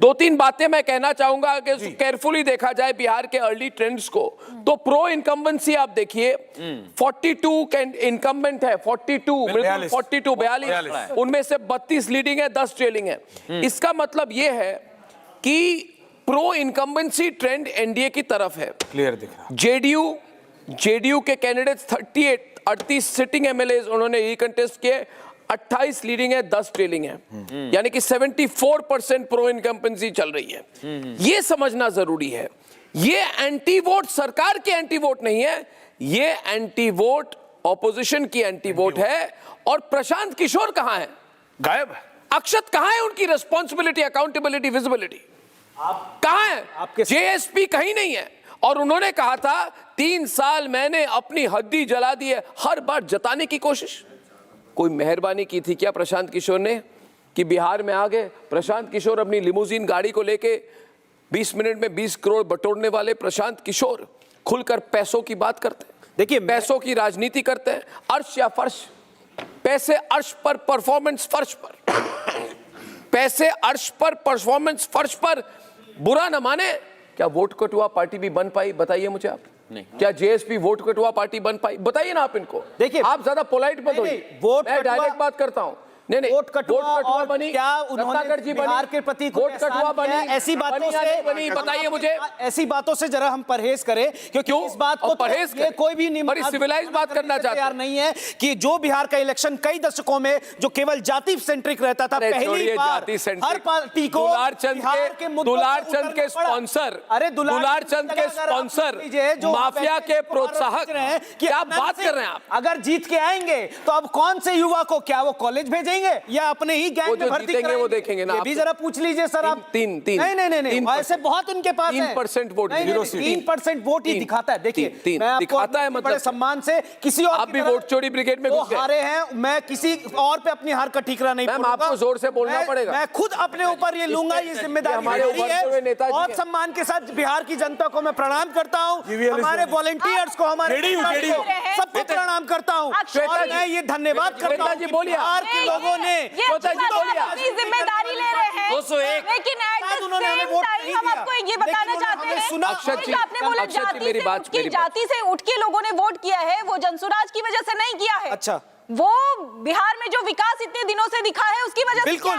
दो तीन बातें मैं कहना चाहूंगा कि केयरफुली देखा जाए बिहार के अर्ली ट्रेंड्स को, तो प्रो इनकम्बेंसी आप देखिए 42 के इनकम्बेंट है, 42 उनमें से 32 लीडिंग है, 10 ट्रेलिंग है। इसका मतलब यह है कि प्रो इनकम्बेंसी ट्रेंड एनडीए की तरफ है। क्लियर दिख रहा। जेडीयू के कैंडिडेट्स 38 सिटिंग एमएलए उन्होंने ये कंटेस्ट किए, 28 लीडिंग है, 10 ट्रेलिंग है, यानी कि 74% प्रो इनकम्बेंसी चल रही है। ये समझना जरूरी है, ये एंटी वोट सरकार की एंटी वोट नहीं है, ये एंटी वोट ऑपोजिशन की एंटी वोट है। और प्रशांत किशोर कहां है? गायब है। अक्षत कहां है? उनकी रिस्पॉन्सिबिलिटी, अकाउंटेबिलिटी, विजिबिलिटी कहां है? जेएसपी कहीं नहीं है। और उन्होंने कहा था 3 साल मैंने अपनी हद्दी जला दी है, हर बार जताने की कोशिश। कोई मेहरबानी की थी क्या प्रशांत किशोर ने कि बिहार में आ गए? प्रशांत किशोर अपनी लिमोजीन गाड़ी को लेके 20 मिनट में 20 करोड़ बटोरने वाले प्रशांत किशोर खुलकर पैसों की बात करते हैं। देखिए, पैसों की राजनीति करते हैं। अर्श या फर्श, पैसे अर्श पर, परफॉर्मेंस फर्श पर। पैसे अर्श पर, परफॉर्मेंस फर्श पर। बुरा न माने, क्या वोट कटुआ पार्टी भी बन पाई? बताइए मुझे आप। नहीं। क्या जेएसपी वोट कटुआ पार्टी बन पाई? बताइए ना आप इनको। देखिए, आप ज्यादा पोलाइट मत होइए, मैं डायरेक्ट बात करता हूं। नहीं, वोट कटुआ बनी, क्या उन्होंने बिहार के प्रति वोट कटुआ बनी? ऐसी बातों से बनी, बताइए मुझे। ऐसी बातों से जरा हम परहेज करें, क्योंकि इस बात को परहेज ये कोई भी बड़ी सिविलाइज बात करना चाहता नहीं है कि जो बिहार का इलेक्शन कई दशकों में जो केवल जाति सेंट्रिक रहता था, पहली बार हर पार्टी को दुलारचंद के स्पॉन्सर, दुलारचंद के स्पॉन्सर, माफिया के प्रोत्साहक, क्या बात कर रहे हैं आप? अगर जीत के आएंगे तो अब कौन से युवा को, क्या वो कॉलेज भेजेंगे या अपने ही गैंग में भर्ती कराएंगे? वो देखेंगे ना, ये भी जरा पूछ लीजिए सर आप। नहीं, ऐसे बहुत उनके पास 3% वोट, 3% वोट ही दिखाता है। देखिए, मैं दिखाता है, मतलब बड़े सम्मान से किसी और आप भी वोट चोरी ब्रिगेड में वो हारे हैं, मैं किसी और पे अपनी हार का ठीकरा नहीं पड़ूंगा। आपको जोर से बोलना पड़ेगा। मैं खुद अपने ऊपर ये लूंगा, ये जिम्मेदारी है। बहुत सम्मान के साथ बिहार की जनता को मैं प्रणाम करता हूँ, हमारे वॉलंटियर्स को, हमारे सबको प्रणाम करता हूँ, और मैं ये धन्यवाद करता हूँ बिहार के लोगों ने अपनी जिम्मेदारी ले रहे हैं। 201 लेकिन हम आपको ये बताना चाहते हैं, आपने बोला जाति से उठ के लोगों ने वोट किया है, वो जनसुराज की वजह से नहीं किया है। अच्छा, वो बिहार में जो विकास इतने दिनों से दिखा है उसकी वजह से। बिल्कुल,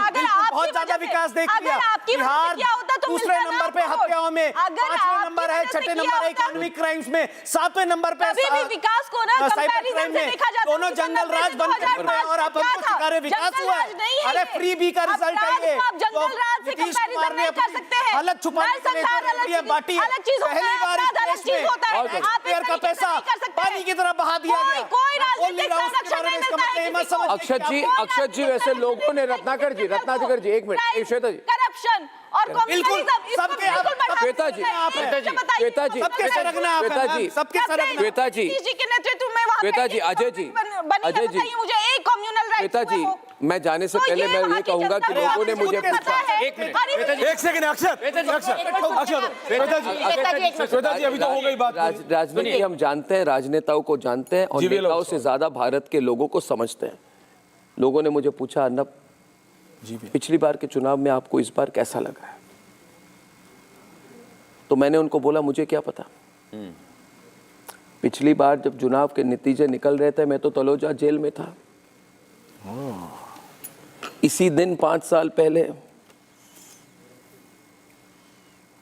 बहुत ज्यादा विकास देख लिया। बिहार दूसरे नंबर पे हत्याओं में, 5वें नंबर है, 6ठे नंबर है इकोनॉमिक क्राइम्स में, 7वें नंबर पे विकास को ना कंपैरिजन से देखा जाता है। दोनों जंगल राज बन गए और आप हमको सिखा रहे विकास हुआ है। अरे फ्री बी का रिजल्ट है ये। आप जंगल राज से कंपैरिजन नहीं कर सकते हैं। अलग छुपाने के लिए बाटी है, पहली बार इस देश में टैक्सपेयर का पैसा पानी की तरह बहा दिया गया। कोई राजनीतिक संरक्षण नहीं मिलता है। अक्षत जी वैसे लोगों ने रत्नाकर जी, एक मिनट, श्वेता जी, करप्शन और बिल्कुल सबके श्वेता जी, श्वेता जी, सबके सरगना आप हैं, सबके सरगना। श्वेता जी के नेतृत्व में वहां श्वेता जी, अजय जी, मुझे एक कम्युनल राइट। श्वेता जी, मैं जाने से पहले मैं ये कहूंगा कि लोगों ने मुझे पूछा। एक सेकंड, श्वेता जी, अभी तो हो गई बात। राजनीति हम जानते हैं, राजनेताओं को जानते हैं, और नेताओं से ज्यादा भारत के लोगों को समझते हैं। लोगों ने मुझे पूछा, अर्नब पिछली बार के चुनाव में आपको इस बार कैसा लग रहा है? तो मैंने उनको बोला, मुझे क्या पता। पिछली बार जब चुनाव के नतीजे निकल रहे थे, मैं तो तलोजा जेल में था। इसी दिन 5 साल पहले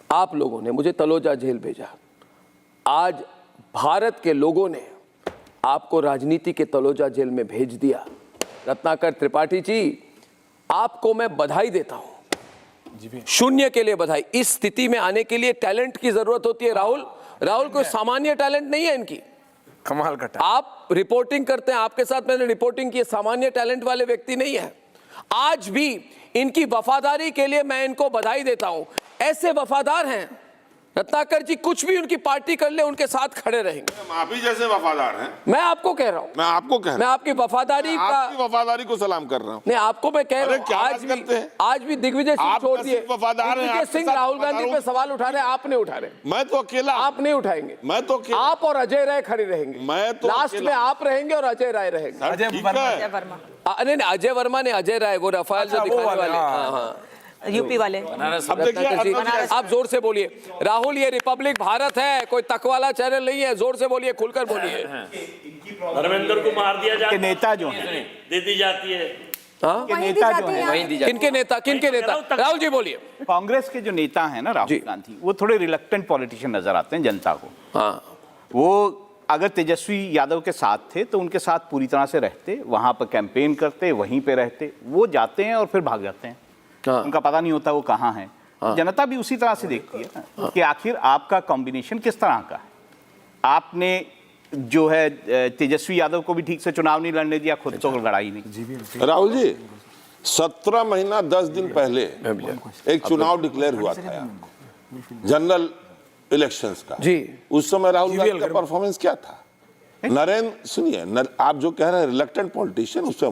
आप लोगों ने मुझे तलोजा जेल भेजा। आज भारत के लोगों ने आपको राजनीति के तलोजा जेल में भेज दिया। रत्नाकर त्रिपाठी जी, आपको मैं बधाई देता हूं, शून्य के लिए बधाई। इस स्थिति में आने के लिए टैलेंट की जरूरत होती है। राहुल कोई सामान्य टैलेंट नहीं है इनकी, कमाल का। आप रिपोर्टिंग करते हैं, आपके साथ मैंने रिपोर्टिंग की, सामान्य टैलेंट वाले व्यक्ति नहीं है। आज भी इनकी वफादारी के लिए मैं इनको बधाई देता हूं। ऐसे वफादार हैं रत्नाकर जी, कुछ भी उनकी पार्टी कर ले उनके साथ खड़े रहेंगे। आप ही जैसे वफादार हैं। मैं आपको कह रहा हूँ, मैं आपको कह रहा हूँ, मैं आपकी वफादारी आपकी वफादारी को सलाम कर रहा हूँ। नहीं, आपको मैं कह रहा हूँ, आज भी दिग्विजय सिंह छोड़ दिए, दिग्विजय सिंह राहुल गांधी पे सवाल उठा रहे, आप नहीं उठा रहे। मैं तो अकेला, आप नहीं उठाएंगे। मैं तो आप और अजय राय खड़े रहेंगे। मैं तो लास्ट में आप रहेंगे और अजय राय रहेंगे। अजय वर्मा नहीं, अजय वर्मा ने, अजय राय वो रफाल जो दिखाने वाले। हाँ, यूपी वाले। अब देखिए आप जोर से बोलिए। राहुल, ये रिपब्लिक भारत है, कोई तकवाला चैनल नहीं है। जोर से बोलिए, खुलकर बोलिए। धर्मेंद्र को मार दिया जाता है, नेता जो हैं दे दी जाती है। हाँ? नेता जो हैं किनके नेता? राहुल जी बोलिए। कांग्रेस के जो नेता हैं ना राहुल गांधी, वो थोड़े रिलक्टेंट पॉलिटिशियन नजर आते हैं जनता को। हाँ, वो अगर तेजस्वी यादव के साथ थे तो उनके साथ पूरी तरह से रहते, वहां पर कैंपेन करते, वहीं पे रहते। वो जाते हैं और फिर भाग जाते हैं, हाँ। उनका पता नहीं होता वो कहाँ है। जनता भी उसी तरह से देखती है ना कि आखिर आपका कॉम्बिनेशन किस तरह का है। आपने जो है तेजस्वी यादव को भी ठीक से चुनाव नहीं लड़ने दिया, खुद तो लड़ाई नहीं। राहुल जी 17 महीना 10 दिन पहले एक चुनाव डिक्लेयर हुआ था यहाँ, जनरल इलेक्शंस का जी। उस समय राहुल गांधी का परफॉर्मेंस क्या था? नरेंद्र, सुनिए, आप जो कह रहे हैं रिलक्टेंट पॉलिटिशियन, उस पर